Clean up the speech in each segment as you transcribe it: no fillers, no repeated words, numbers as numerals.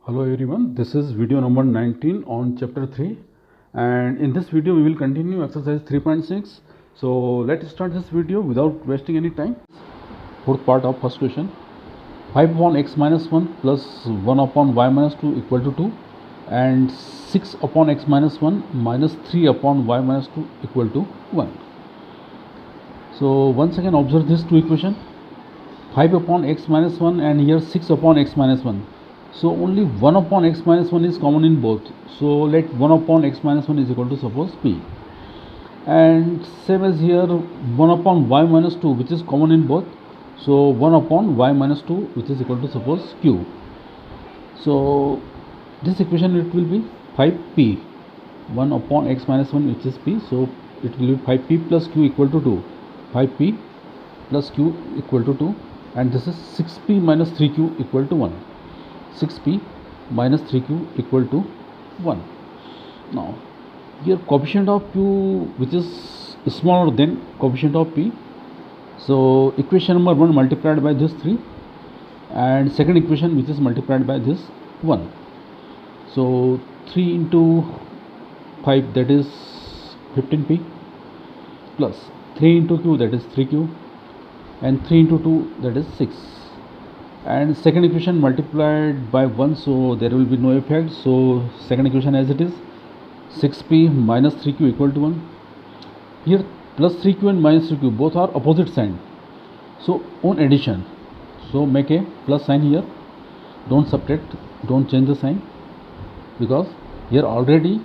Hello everyone, this is video number 19 on chapter 3, and in this video we will continue exercise 3.6. So let's start this video without wasting any time. Fourth part of first question. 5 upon x minus 1 plus 1 upon y minus 2 equal to 2, and 6 upon x minus 1 minus 3 upon y minus 2 equal to 1. So once again observe these two equations, 5 upon x minus 1 and here 6 upon x minus 1. So only 1 upon x minus 1 is common in both. So let 1 upon x minus 1 is equal to suppose p. And same as here 1 upon y minus 2 which is common in both. So 1 upon y minus 2 which is equal to suppose q. So this equation it will be 5p. 1 upon x minus 1 which is p. So it will be 5p plus q equal to 2. 5p plus q equal to 2, and this is 6p minus 3q equal to 1. 6p minus 3q equal to 1. Now here coefficient of q which is smaller than coefficient of p. So equation number 1 multiplied by this 3, and second equation which is multiplied by this 1. So 3 into 5 that is 15p plus 3 into q that is 3q, and 3 into 2 that is 6, and second equation multiplied by 1, so there will be no effect. So second equation as it is, 6p minus 3q equal to 1. Here plus 3q and minus 3q both are opposite sign, so on addition, so make a plus sign here, don't subtract, don't change the sign, because here already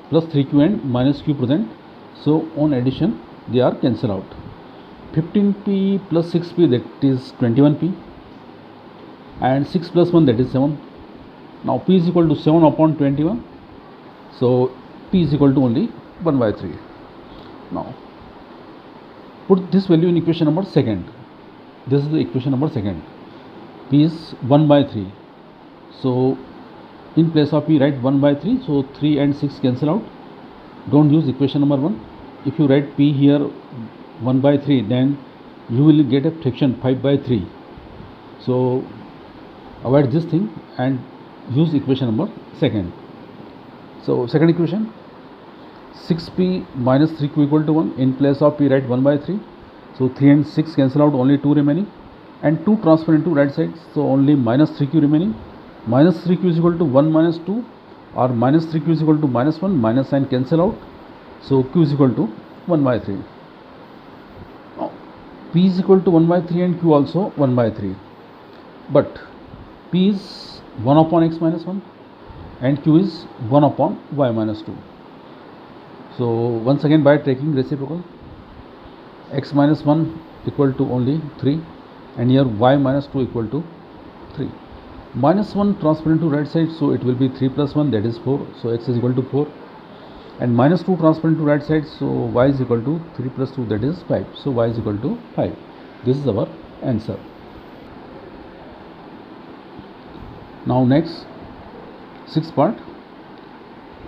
plus 3q and minus q present, so on addition they are cancelled out. 15p plus 6p that is 21p, and 6 plus 1 that is 7. Now p is equal to 7 upon 21, so p is equal to only 1 by 3. Now put this value in equation number second. This is the equation number second. P is 1 by 3, so in place of p write 1 by 3, so 3 and 6 cancel out, don't use equation number 1. If you write p here 1 by 3, then you will get a fraction 5 by 3. So avoid this thing and use equation number second. So second equation, 6p minus 3q equal to 1. In place of p write 1 by 3. So 3 and 6 cancel out, only 2 remaining, and 2 transfer into right side, so only minus 3q remaining. Minus 3q is equal to 1 minus 2, or minus 3q is equal to minus 1, minus sign cancel out, so q is equal to 1 by 3. Now p is equal to 1 by 3 and q also 1 by 3, but p is 1 upon x minus 1 and q is 1 upon y minus 2. So once again by taking reciprocal, x minus 1 equal to only 3, and here y minus 2 equal to 3. Minus 1 transfer into right side, so it will be 3 plus 1 that is 4, so x is equal to 4, and minus 2 transfer into right side, so y is equal to 3 plus 2 that is 5, so y is equal to 5. This is our answer. Now next, sixth part,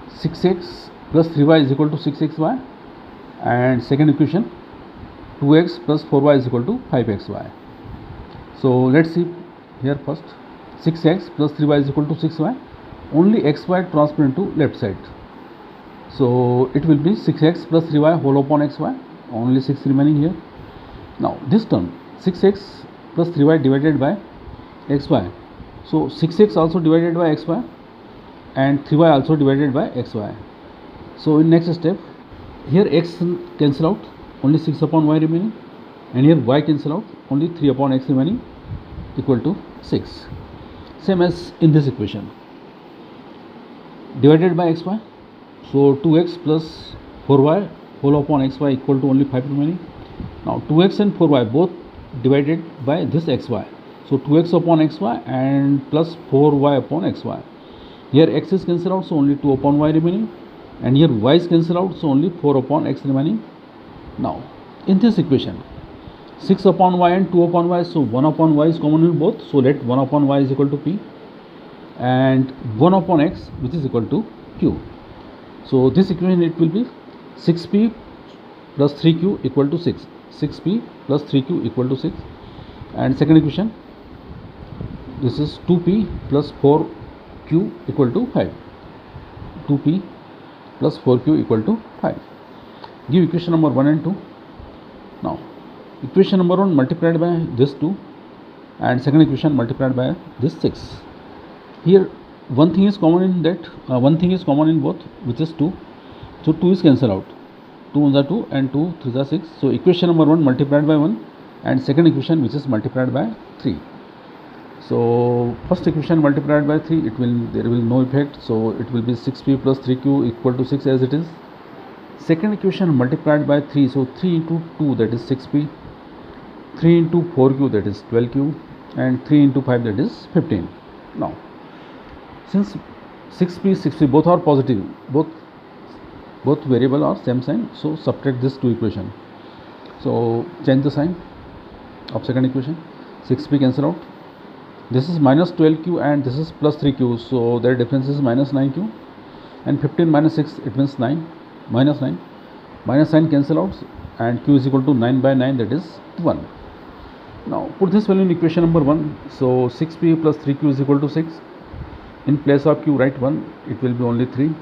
6x plus 3y is equal to 6xy, and second equation 2x plus 4y is equal to 5xy. So let's see here first, 6x plus 3y is equal to 6y, only xy transfer into left side, so it will be 6x plus 3y whole upon xy, only 6 remaining here. Now this term 6x plus 3y divided by xy, so 6x also divided by xy and 3y also divided by xy. So in next step, here x cancel out, only 6 upon y remaining, and here y cancel out, only 3 upon x remaining, equal to 6. Same as in this equation, divided by xy, so 2x plus 4y whole upon xy equal to only 5 remaining. Now 2x and 4y both divided by this xy, so 2x upon xy and plus 4y upon xy. Here x is cancelled out, so only 2 upon y remaining, and here y is cancelled out, so only 4 upon x remaining. Now in this equation, 6 upon y and 2 upon y, so 1 upon y is common in both, so let 1 upon y is equal to p, and 1 upon x which is equal to q. So this equation it will be 6p plus 3q equal to 6. 6p plus 3q equal to 6, and second equation, this is 2p plus 4 q equal to 5. 2p plus 4q equal to 5. Give equation number 1 and 2. Now equation number 1 multiplied by this 2 and second equation multiplied by this 6. Here one thing is common in that, one thing is common in both, which is 2. So 2 is cancelled out. 2 1s are 2 and 2 3s are 6. So equation number 1 multiplied by 1 and second equation which is multiplied by 3. So first equation multiplied by 3, there will no effect, so it will be 6p plus 3q equal to 6 as it is. Second equation multiplied by 3, so 3 into 2 that is 6p, 3 into 4q that is 12q, and 3 into 5 that is 15. Now since 6p 6p both are positive, both variable are same sign, so subtract this two equation. So change the sign of second equation. 6p cancel out. This is minus 12q and this is plus 3q, so their difference is minus 9q, and 15 minus 6 it means 9, minus 9, minus sign cancel out, and q is equal to 9 by 9 that is 1. Now put this value in equation number 1. So 6p plus 3q is equal to 6. In place of q write 1, it will be only 3.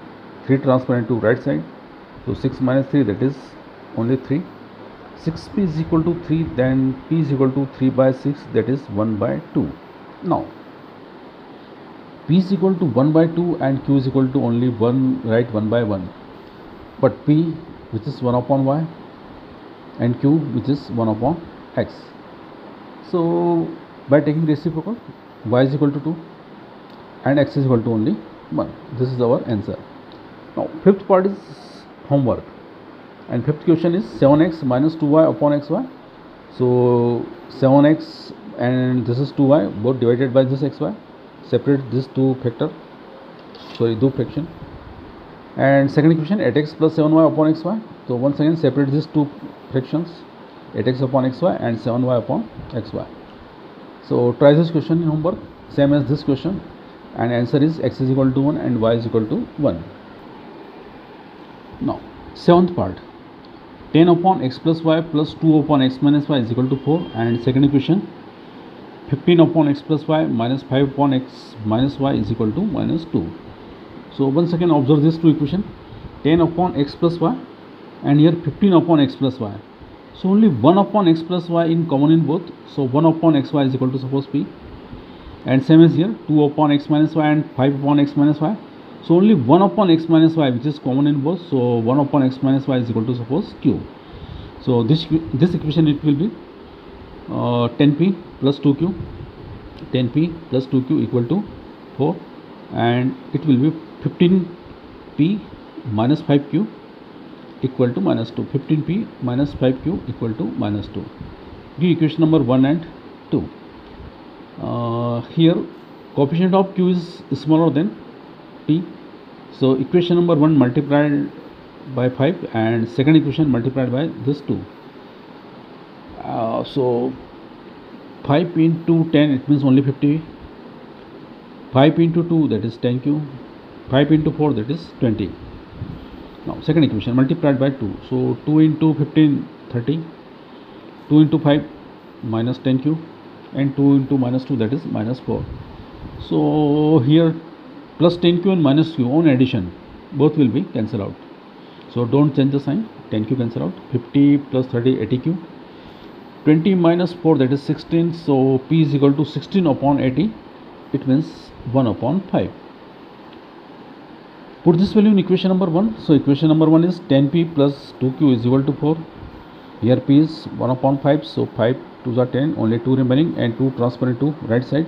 3 transfer into right side, so 6 minus 3 that is only 3. 6p is equal to 3, then p is equal to 3 by 6 that is 1 by 2. Now p is equal to 1 by 2 and q is equal to only 1, write 1 by 1, but p which is 1 upon y and q which is 1 upon x. So by taking reciprocal, y is equal to 2 and x is equal to only 1. This is our answer. Now fifth part is homework, and fifth question is 7x minus 2y upon xy. So 7x and this is 2y, both divided by this xy. Separate this two fraction. And second equation 8x plus 7y upon xy. So once again separate these two fractions, 8x upon xy and 7y upon xy. So try this question in homework, same as this question, and answer is x is equal to 1 and y is equal to 1. Now seventh part, 10 upon x plus y plus 2 upon x minus y is equal to 4, and second equation 15 upon x plus y minus 5 upon x minus y is equal to minus 2. So once again observe these two equations, 10 upon x plus y and here 15 upon x plus y. So only 1 upon x plus y in common in both, so 1 upon xy is equal to suppose p, and same as here 2 upon x minus y and 5 upon x minus y. So only 1 upon x minus y which is common in both, so 1 upon x minus y is equal to suppose q. So this equation it will be 10p plus 2q, 10p plus 2q equal to 4, and it will be 15p minus 5q equal to minus 2. 15p minus 5q equal to minus 2. Give equation number 1 and 2. Here coefficient of q is smaller than p, so equation number 1 multiplied by 5 and second equation multiplied by this 2. So 5 into 10 it means only 50, 5 into 2 that is 10q, 5 into 4 that is 20. Now second equation multiplied by 2, so 2 into 15 30, 2 into 5 minus 10q, and 2 into minus 2 that is minus 4. So here plus 10q and minus q on addition both will be cancelled out, so don't change the sign. 10q cancel out, 50 plus 30 80q, 20 minus 4 that is 16, so p is equal to 16 upon 80, it means 1 upon 5. Put this value in equation number 1. So equation number 1 is 10p plus 2q is equal to 4. Here p is 1 upon 5, so 5 2s are 10, only 2 remaining, and 2 transfer into right side.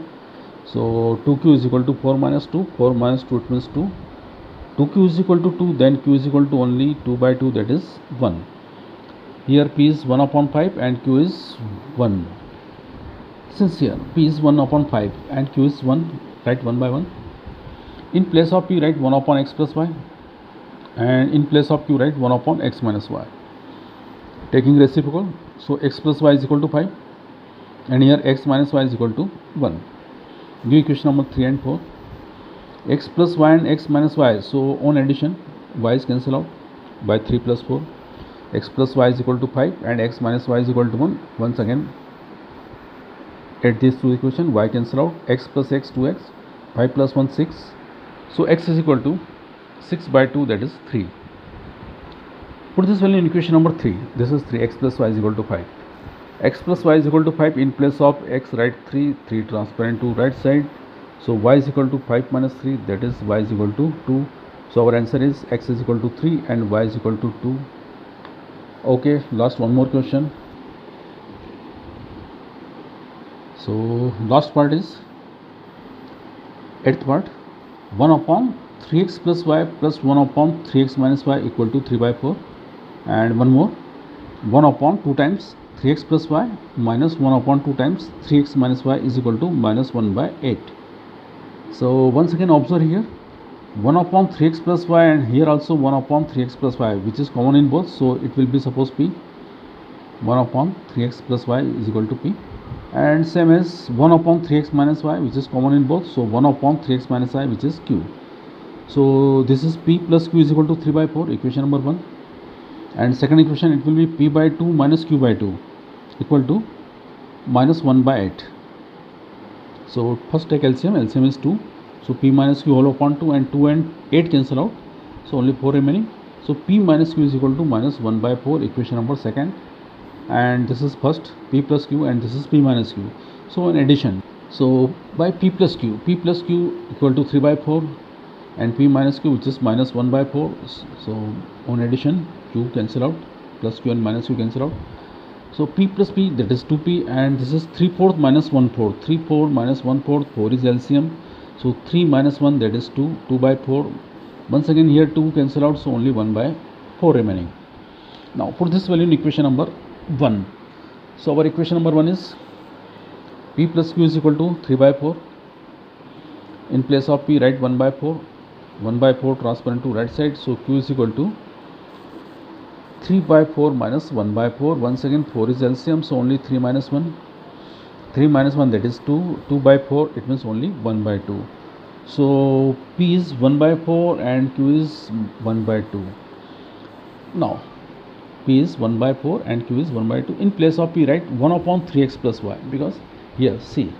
So 2q is equal to 4 minus 2, 4 minus 2 it means 2. 2q is equal to 2, then q is equal to only 2 by 2 that is 1. Here p is 1 upon 5 and q is 1. Since here p is 1 upon 5 and q is 1, write 1 by 1. In place of p write 1 upon x plus y, and in place of q write 1 upon x minus y. Taking reciprocal, so x plus y is equal to 5 and here x minus y is equal to 1. Give equation number 3 and 4. X plus y and x minus y, so on addition y is cancelled out by 3 plus 4. X plus y is equal to 5 and x minus y is equal to 1. Once again add these two equations, y cancel out, x plus x 2x, 5 plus 1 6, So x is equal to 6 by 2, that is 3. Put this value in equation number 3. This is 3, x plus y is equal to 5. X plus y is equal to 5. In place of x, write 3, 3 transparent to right side. So y is equal to 5 minus 3, that is y is equal to 2. So our answer is x is equal to 3 and y is equal to 2. Okay, last one more question. So last part is 8th part. 1 upon 3x plus y plus 1 upon 3x minus y equal to 3 by 4. And one more, 1 upon 2 times 3x plus y minus 1 upon 2 times 3x minus y is equal to minus 1 by 8. So once again observe here, 1 upon 3x plus y, and here also 1 upon 3x plus y, which is common in both, so it will be suppose p. 1 upon 3x plus y is equal to p, and same as 1 upon 3x minus y, which is common in both, so 1 upon 3x minus y, which is q. So this is p plus q is equal to 3 by 4, equation number 1. And second equation, it will be p by 2 minus q by 2 equal to minus 1 by 8. So first take LCM, LCM is 2. So p minus q whole upon 2, and 2 and 8 cancel out, so only 4 remaining. So p minus q is equal to minus 1 by 4, equation number 2nd. And this is first p plus q, and this is p minus q. So in addition, so by p plus q equal to 3 by 4, and p minus q, which is minus 1 by 4. So on addition, q cancel out, plus q and minus q cancel out. So p plus p, that is 2p, and this is 3/4 minus 1/4. 3/4 minus 1/4, 4 is LCM. So 3 minus 1, that is 2, 2 by 4. Once again here 2 cancel out, so only 1 by 4 remaining. Now put this value in equation number 1. So our equation number 1 is p plus q is equal to 3 by 4. In place of p, write 1 by 4. 1 by 4 transparent to right side, so q is equal to 3 by 4 minus 1 by 4. Once again 4 is LCM, so only 3 minus 1. 3 minus 1, that is 2. 2 by 4, it means only 1 by 2. So p is 1 by 4 and q is 1 by 2. Now p is 1 by 4 and q is 1 by 2. In place of p, write 1 upon 3x plus y, because here see,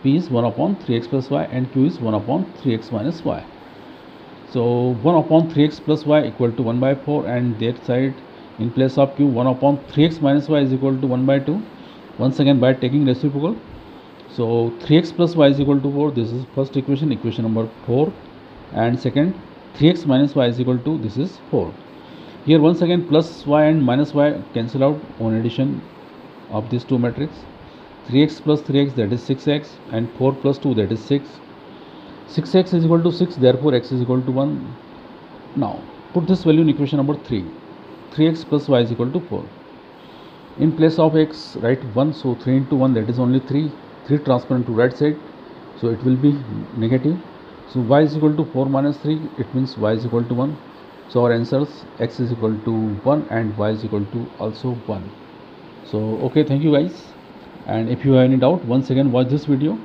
p is 1 upon 3x plus y and q is 1 upon 3x minus y. So 1 upon 3x plus y equal to 1 by 4, and that side in place of q, 1 upon 3x minus y is equal to 1 by 2. Once again by taking reciprocal, so 3x plus y is equal to 4. This is first equation, equation number 4, and second 3x minus y is equal to, this is 4. Here once again plus y and minus y cancel out on addition of these two matrix. 3x plus 3x, that is 6x, and 4 plus 2, that is 6. 6x is equal to 6, therefore x is equal to 1. Now put this value in equation number 3. 3x plus y is equal to 4. In place of x, write 1, so 3 into 1, that is only 3. 3 transparent to right side, so it will be negative. So y is equal to 4 minus 3, it means y is equal to 1. So our answers, x is equal to 1 and y is equal to also 1. So okay, thank you guys, and if you have any doubt, once again watch this video.